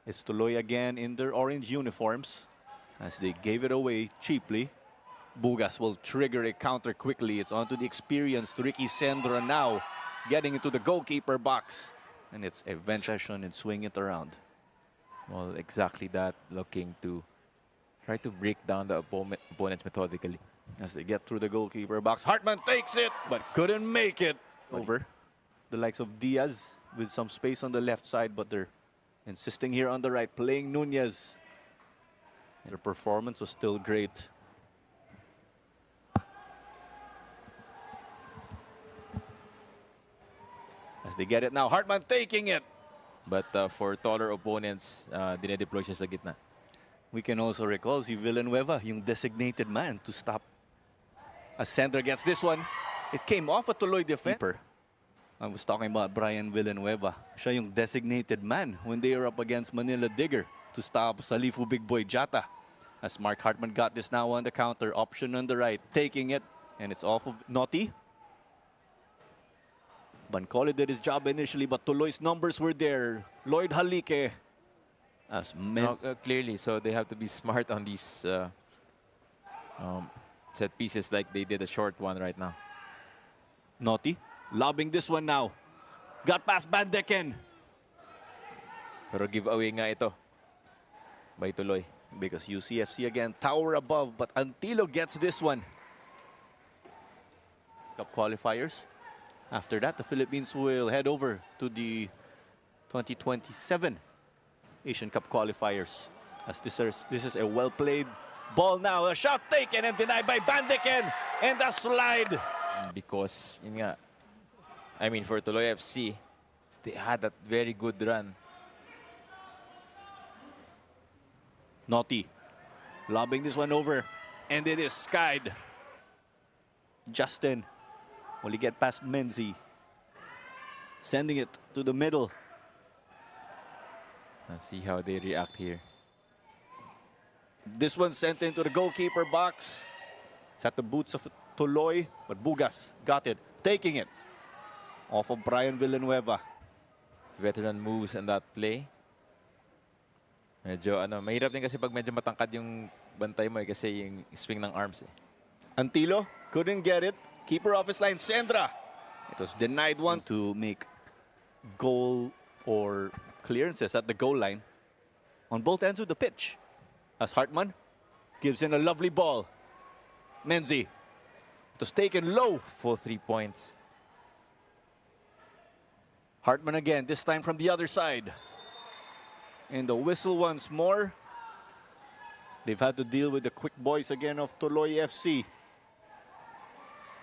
It's Tuloy again in their orange uniforms as they gave it away cheaply. Bugas will trigger a counter quickly. It's onto the experienced Ricky Sendra now, getting into the goalkeeper box. And it's a vent session and swing it around. Well, exactly that, looking to try to break down the opponents methodically. As they get through the goalkeeper box, Hartman takes it, but couldn't make it. Over the likes of Diaz with some space on the left side, but they're insisting here on the right, playing Nunez. Their performance was still great. As they get it now, Hartman taking it. But for taller opponents, dinedeploy siya sa gitna. We can also recall si Villanueva, yung designated man to stop. As Sendra gets this one, it came off a Tuloy defender. I was talking about Brian Villanueva. Siya yung designated man when they were up against Manila Digger to stop Salifu Big Boy Jata. As Mark Hartman got this now on the counter, option on the right, taking it, and it's off of Naughty. Bancoli did his job initially, but Tuloy's numbers were there. Lloyd Halike. As clearly, so they have to be smart on these set pieces like they did a short one right now. Naughty, lobbing this one now. Got past Bandeken. Pero giveaway nga ito by Tuloy. Because UCFC again, tower above, but Antilo gets this one. Cup qualifiers. After that, the Philippines will head over to the 2027 Asian Cup qualifiers. As this is a well-played ball now. A shot taken and denied by Bandeken. And a slide. Because, yun nga, I mean, for Tuloy FC, they had that very good run. Naughty, lobbing this one over. And it is skied. Justin. Will he get past Menzi? Sending it to the middle. Let's see how they react here. This one sent into the goalkeeper box. It's at the boots of Tuloy, but Bugas got it, taking it off of Brian Villanueva. Veteran moves in that play. Medyo mahirap din kasi pag medyo matangkad yung bantay mo kasi yung swing ng arms eh. Antilo couldn't get it. Keeper off his line, Sendra. It was denied one to make goal or clearances at the goal line on both ends of the pitch. As Hartman gives in a lovely ball. Menzi. It was taken low. Full 3 points. Hartman again, this time from the other side. And the whistle once more. They've had to deal with the quick boys again of Tuloy FC.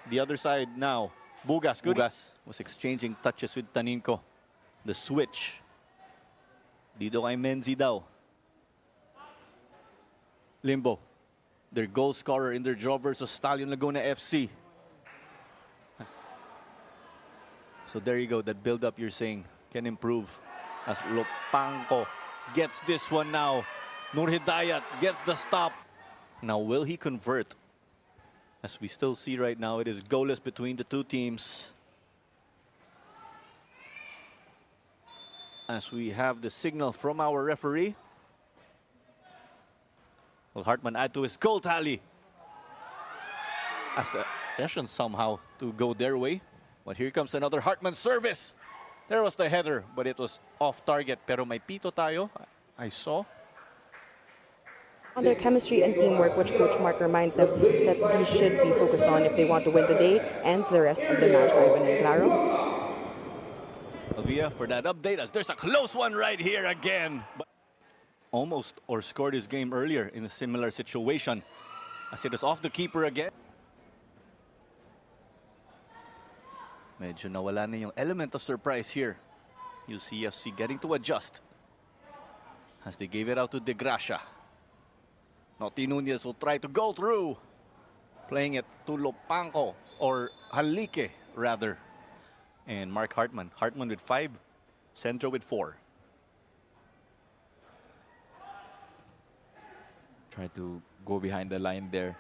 The other side now. Bugas. Bugas was exchanging touches with Taninco. The switch. Dito kay Menzi daw. Limbo. Their goal scorer in their draw versus Stallion Laguna FC. So there you go. That build-up you're saying can improve. As Lopanco gets this one now. Nur Hidayat gets the stop. Now will he convert? As we still see right now, it is goalless between the two teams. As we have the signal from our referee. Will Hartman add to his goal tally? As the session somehow to go their way. But here comes another Hartman service. There was the header, but it was off target. Pero may pito tayo, I saw. On their chemistry and teamwork, which Coach Mark reminds them that these should be focused on if they want to win the day and the rest of the match. Ivan and Claro. Avia for that update, as there's a close one right here again. But almost or scored his game earlier in a similar situation. As it is off the keeper again. Medyo nawala na yung element of surprise here. UCFC getting to adjust. As they gave it out to De Gracia. Naughty Nunez will try to go through. Playing it to Lopanco, or Halike rather. And Mark Hartman. Hartman with 5, Sendra with 4. Try to go behind the line there.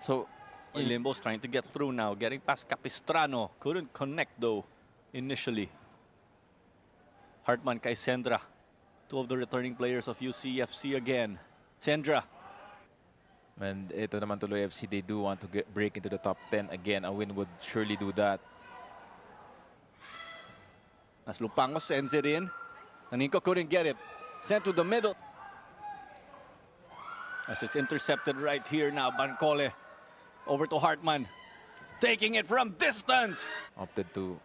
So Limbo's trying to get through now, getting past Capistrano. Couldn't connect though initially. Hartman kay Sendra. Two of the returning players of UCFC again. Sandra. And ito naman Tuloy FC, they do want to break into the top 10 again. A win would surely do that. As Lupango sends it in. Taninco couldn't get it. Sent to the middle. As it's intercepted right here now. Bancole over to Hartman. Taking it from distance. Opted to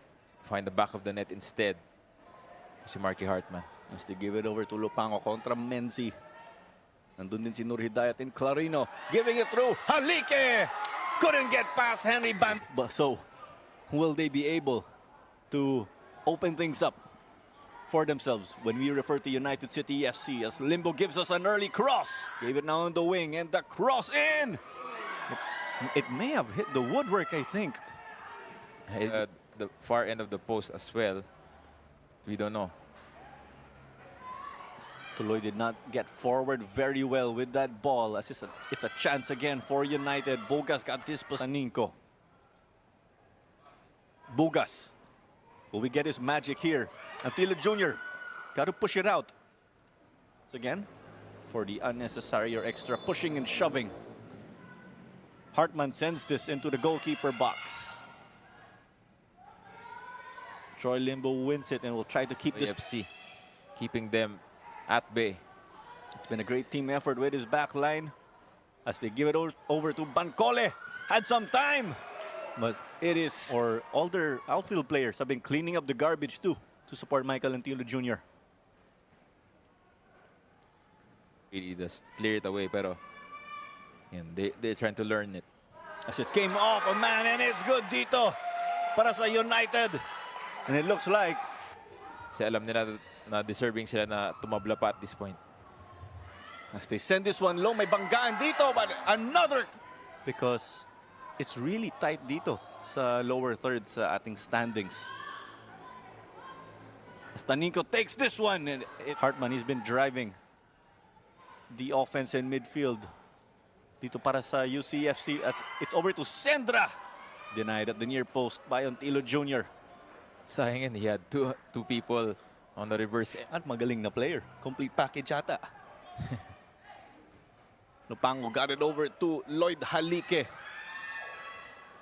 find the back of the net instead. Si Marky Hartman. As they give it over to Lupango kontra Menzi. Nandun din si Nur Hidayat in Clarino. Giving it through. Halike! Couldn't get past Henry Bant. So, will they be able to open things up for themselves when we refer to United City FC as Limbo gives us an early cross. Gave it now on the wing and the cross in. It may have hit the woodwork, I think. The far end of the post as well. We don't know. Tuloy did not get forward very well with that ball. As it's a chance again for United. Bugas got this Taninco. Bugas. Will we get his magic here? Antila Jr. Got to push it out. So again, for the unnecessary or extra pushing and shoving. Hartman sends this into the goalkeeper box. Troy Limbo wins it and will try to keep this. FC keeping them at bay. It's been a great team effort with his back line as they give it over to Bancole. Had some time, but it is, or all their outfield players have been cleaning up the garbage too to support Michael Antilo Jr. Really just clear it away, pero they're trying to learn it. As it came off a man and it's good dito para sa United. And it looks like Kasi alam nila na deserving sila na tumabla pa at this point. as they send this one low, may banggaan dito, but another, because it's really tight dito sa lower third sa ating standings. As Taninco takes this one, and Hartman, he's been driving the offense in midfield dito para sa UCFC. It's over to Sendra. Denied at the near post by Antilo Jr. Sayang yun, he had two people on the reverse end. At magaling na player. Complete package ata. Lupango got it over to Lloyd Halike.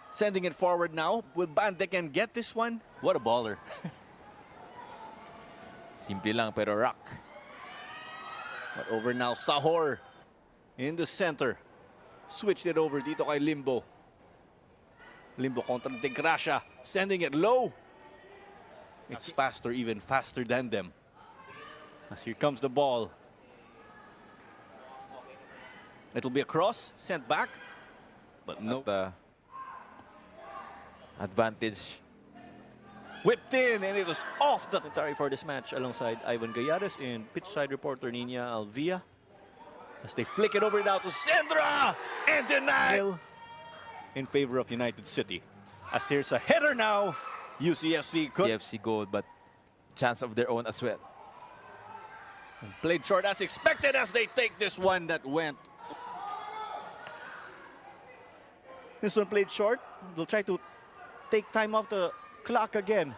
Sending it forward now. Will Bandeken get this one? What a baller. Simple lang pero rock. But over now, Sahor in the center. Switched it over dito kay Limbo. Limbo kontra De Gracia. Sending it low. It's faster, even faster than them. As here comes the ball. It'll be a cross, sent back. But no. Advantage. Whipped in, and it was off the commentary for this match alongside Ivan Gallares and pitchside reporter Nina Alvia. As they flick it over now to Sandra and denial in favor of United City. As here's a header now. UCFC could. CFC goal, but chance of their own as well. Played short as expected as they take this one that went. This one played short. They'll try to take time off the clock again.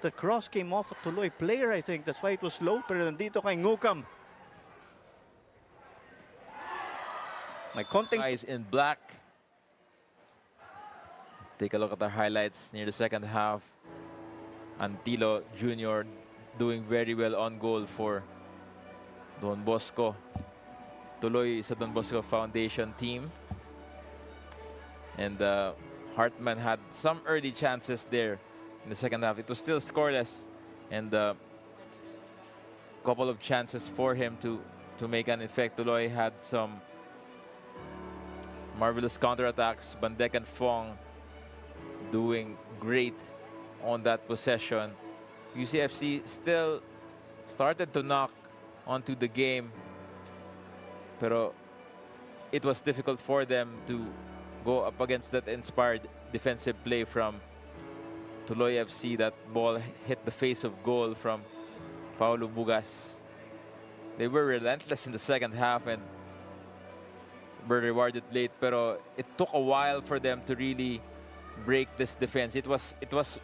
The cross came off a Tuloy player, I think. That's why it was slow. Pero nandito kay Ngukam. My konting Guys in black. Let's take a look at the highlights near the second half. Antilo Jr. doing very well on goal for Don Bosco. Tuloy sa Don Bosco Foundation team. And Hartman had some early chances there in the second half. It was still scoreless, and a couple of chances for him to make an effect. Tuloy had some marvelous counterattacks. Bandek and Fong doing great on that possession. UCFC still started to knock onto the game, pero it was difficult for them to go up against that inspired defensive play from Tuloy FC. That ball hit the face of goal from Paulo Bugas. They were relentless in the second half and were rewarded late, pero it took a while for them to really break this defense. It was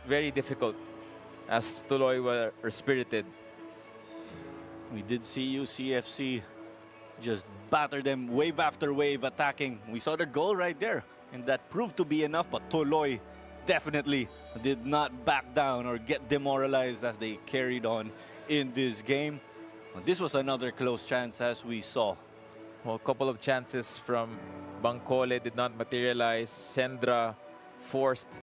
very difficult as Tuloy were spirited We did see UCFC just batter them wave after wave attacking. We saw the goal right there, and that proved to be enough, but Tuloy definitely did not back down or get demoralized as they carried on in this game. This was another close chance, as we saw. Well, a couple of chances from Bangkole did not materialize. Sendra forced